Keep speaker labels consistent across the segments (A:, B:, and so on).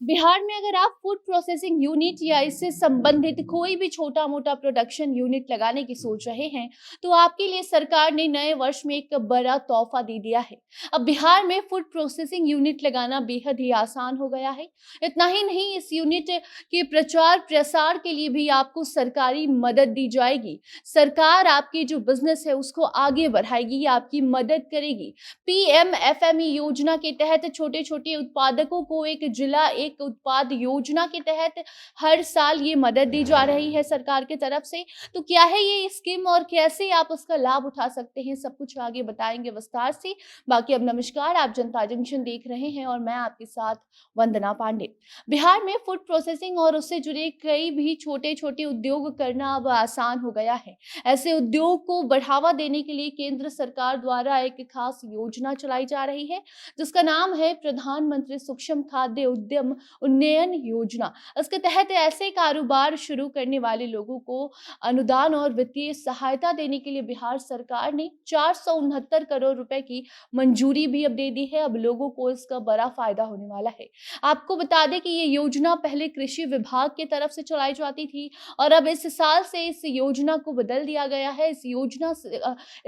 A: बिहार में अगर आप फूड प्रोसेसिंग यूनिट या इससे संबंधित कोई भी छोटा मोटा प्रोडक्शन यूनिट लगाने की सोच रहे हैं, तो आपके लिए सरकार ने नए वर्ष में एक बड़ा तोहफा दे दिया है। अब बिहार में फूड प्रोसेसिंग यूनिट लगाना बेहद ही आसान हो गया है। इतना ही नहीं, इस यूनिट के प्रचार प्रसार के लिए भी आपको सरकारी मदद दी जाएगी। सरकार आपकी जो बिजनेस है उसको आगे बढ़ाएगी, आपकी मदद करेगी। पीएमएफएमई योजना के तहत छोटे छोटे उत्पादकों को एक जिला एक उत्पाद योजना के तहत हर साल ये मदद दी जा रही है सरकार की तरफ से। तो क्या है ये स्कीम और कैसे आप उसका लाभ उठा सकते हैं, सब कुछ आगे बताएंगे विस्तार से। बाकी अब नमस्कार, आप जनता जंक्शन देख रहे हैं और मैं आपके साथ वंदना पांडे। बिहार में फूड प्रोसेसिंग और उससे जुड़े कई भी छोटे छोटे उद्योग करना अब आसान हो गया है। ऐसे उद्योग को बढ़ावा देने के लिए केंद्र सरकार द्वारा एक खास योजना चलाई जा रही है, जिसका नाम है प्रधानमंत्री सूक्ष्म खाद्य उद्यम उन्नयन योजना। इसके तहत ऐसे कारोबार शुरू करने वाले लोगों को अनुदान और वित्तीय सहायता देने के लिए बिहार सरकार ने 469 करोड़ रुपए की मंजूरी भी अब दे दी है। अब लोगों को इसका बड़ा फायदा होने वाला है। आपको बता दें कि ये योजना पहले कृषि विभाग की तरफ से चलाई जाती थी और अब इस साल से इस योजना को बदल दिया गया है। इस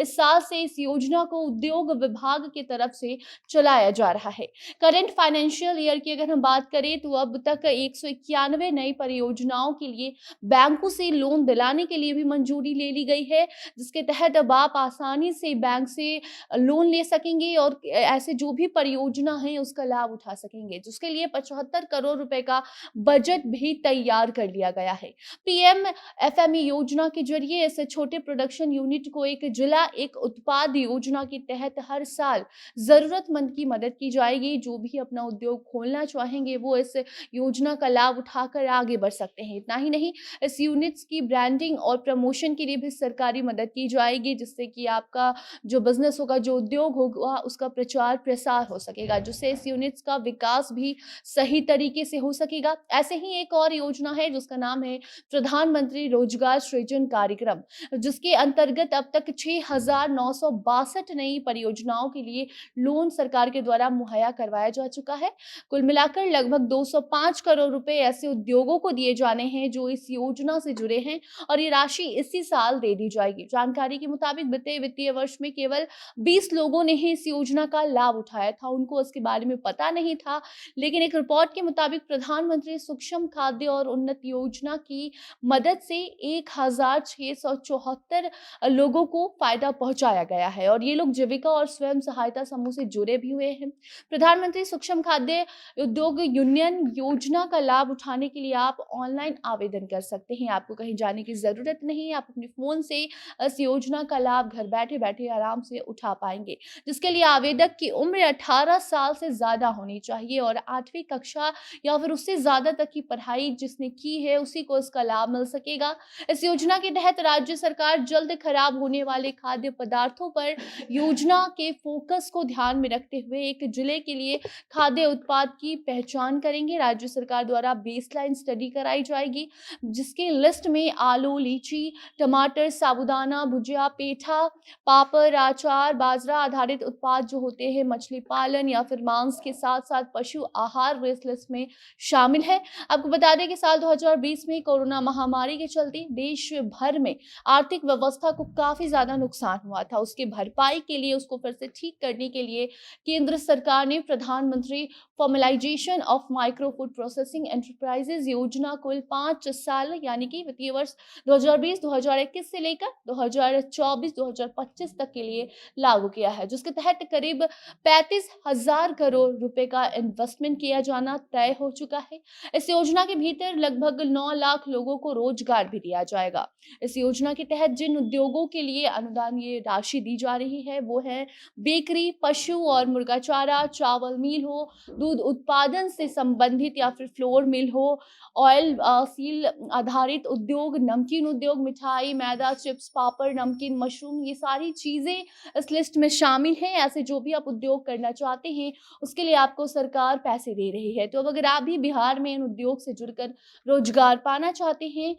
A: साल से इस योजना को उद्योग विभाग की तरफ से चलाया जा रहा है। करंट फाइनेंशियल ईयर की अगर हम बात करें तो अब तक 191 नई परियोजनाओं के लिए बैंकों से लोन दिलाने के लिए भी मंजूरी ले ली गई है, जिसके तहत अब आप आसानी से बैंक से लोन ले सकेंगे और ऐसे जो भी परियोजना है उसका लाभ उठा सकेंगे, जिसके लिए 75 करोड़ रुपए का बजट भी तैयार कर लिया गया है। पीएम एफएमई योजना के जरिए इस छोटे प्रोडक्शन यूनिट को एक जिला एक उत्पाद योजना के तहत हर साल जरूरतमंद की मदद की जाएगी। जो भी अपना उद्योग खोलना चाहेंगे वो इस योजना का लाभ उठाकर आगे बढ़ सकते हैं। इतना ही नहीं, इस यूनिट्स की ब्रांडिंग और प्रमोशन के लिए भी सरकारी मदद की जाएगी, जिससे कि आपका जो बिजनेस होगा, जो उद्योग होगा, उसका प्रचार प्रसार हो सकेगा, जिससे इस यूनिट्स का विकास भी सही तरीके से हो सकेगा। ऐसे ही एक और योजना है जिसका नाम है प्रधानमंत्री रोजगार सृजन कार्यक्रम, जिसके अंतर्गत अब तक 6,962 नई परियोजनाओं के लिए लोन सरकार के द्वारा मुहैया करवाया जा चुका है। कुल मिलाकर लगभग 205 करोड़ रुपए ऐसे उद्योगों को दिए जाने हैं जो इस योजना से जुड़े हैं और ये राशि इसी साल दे दी जाएगी। जानकारी के मुताबिक बीते वित्तीय वर्ष में केवल 20 लोगों ने ही इस योजना का लाभ उठाया था, उनको इसके बारे में पता नहीं था। लेकिन एक रिपोर्ट के मुताबिक प्रधानमंत्री सूक्ष्म खाद्य और उन्नत योजना की मदद से 1,674 लोगों को फायदा पहुंचाया गया है और ये लोग जीविका और स्वयं सहायता समूह से जुड़े भी हुए हैं। प्रधानमंत्री सूक्ष्म खाद्य उद्योग यूनियन योजना का लाभ उठाने के लिए आप ऑनलाइन आवेदन कर सकते हैं। आपको कहीं जाने की जरूरत नहीं है, आप अपने फोन से इस योजना का लाभ घर बैठे बैठे आराम से उठा पाएंगे, जिसके लिए आवेदक की उम्र 18 साल से ज्यादा होनी चाहिए और 8वीं कक्षा या फिर उससे ज्यादा तक की पढ़ाई जिसने की है उसी को इसका लाभ मिल सकेगा। इस योजना के तहत राज्य सरकार जल्द खराब होने वाले खाद्य पदार्थों पर योजना के फोकस को ध्यान में रखते हुए एक जिले के लिए खाद्य उत्पाद की पहचान करेंगे। राज्य सरकार द्वारा बेसलाइन स्टडी कराई जाएगी, जिसके लिस्ट में आलू, लीची, टमाटर, साबूदाना, भुजिया, पेठा, पापड़, अचार, बाजरा आधारित उत्पाद जो होते हैं, मछली पालन या फिर मांस के साथ साथ पशु आहार इस लिस्ट में शामिल है। आपको बता दें कि साल 2020 में कोरोना महामारी के चलते देश भर में आर्थिक व्यवस्था को काफी ज्यादा नुकसान हुआ था। उसके भरपाई के लिए, उसको फिर से ठीक करने के लिए केंद्र सरकार ने प्रधानमंत्री formalisation of micro food processing enterprises योजना कुल 5 साल यानी कि वित्तीय वर्ष 2020-2021 से लेकर 2024-2025 तक के लिए लागू किया है, जिसके तहत करीब 35,000 करोड़ रुपए का इन्वेस्टमेंट किया जाना तय हो चुका है। इस योजना के भीतर लगभग 9 लाख लोगों को रोजगार भी दिया जाएगा। इस योजना के तहत जिन उद्योगों के लिए अनुदान ये राशि दी जा रही है वो है बेकरी, पशु और मुर्गा चारा, चावल मिल हो, दूध उत्पादन से संबंधित या फिर फ्लोर मिल हो, ऑयल सील आधारित उद्योग, नमकीन उद्योग, मिठाई, मैदा, चिप्स, पापड़, नमकीन, मशरूम, ये सारी चीजें इस लिस्ट में शामिल हैं। ऐसे जो भी आप उद्योग करना चाहते हैं उसके लिए आपको सरकार पैसे दे रही है। तो अब अगर आप भी बिहार में इन उद्योग से जुड़कर रोजगार पाना चाहते हैं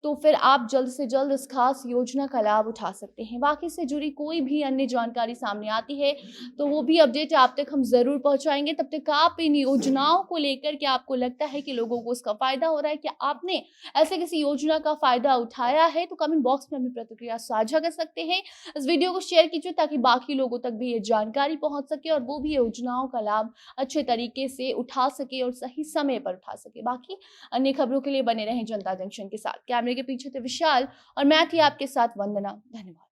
A: तो फिर आप जल्द से जल्द इस खास योजना का लाभ उठा सकते हैं। बाकी से जुड़ी कोई भी अन्य जानकारी सामने आती है, तो वो भी अपडेट आप तक हम ज़रूर पहुँचाएँगे। तब तक आप इन योजनाओं को लेकर के आपको लगता है कि लोगों को उसका फ़ायदा हो रहा है, क्या आपने ऐसे किसी योजना का फ़ायदा उठाया है? तो कमेंट बॉक्स में अपनी प्रतिक्रिया साझा कर सकते हैं। इस वीडियो को शेयर कीजिए ताकि बाकी लोगों तक भी ये जानकारी पहुँच सके और वो भी योजनाओं का लाभ अच्छे तरीके से उठा सके और सही समय पर उठा सके। बाकी अन्य खबरों के लिए बने रहें जनता जंक्शन के साथ। कैमरे के पीछे थे विशाल और मैं थी आपके साथ वंदना। धन्यवाद।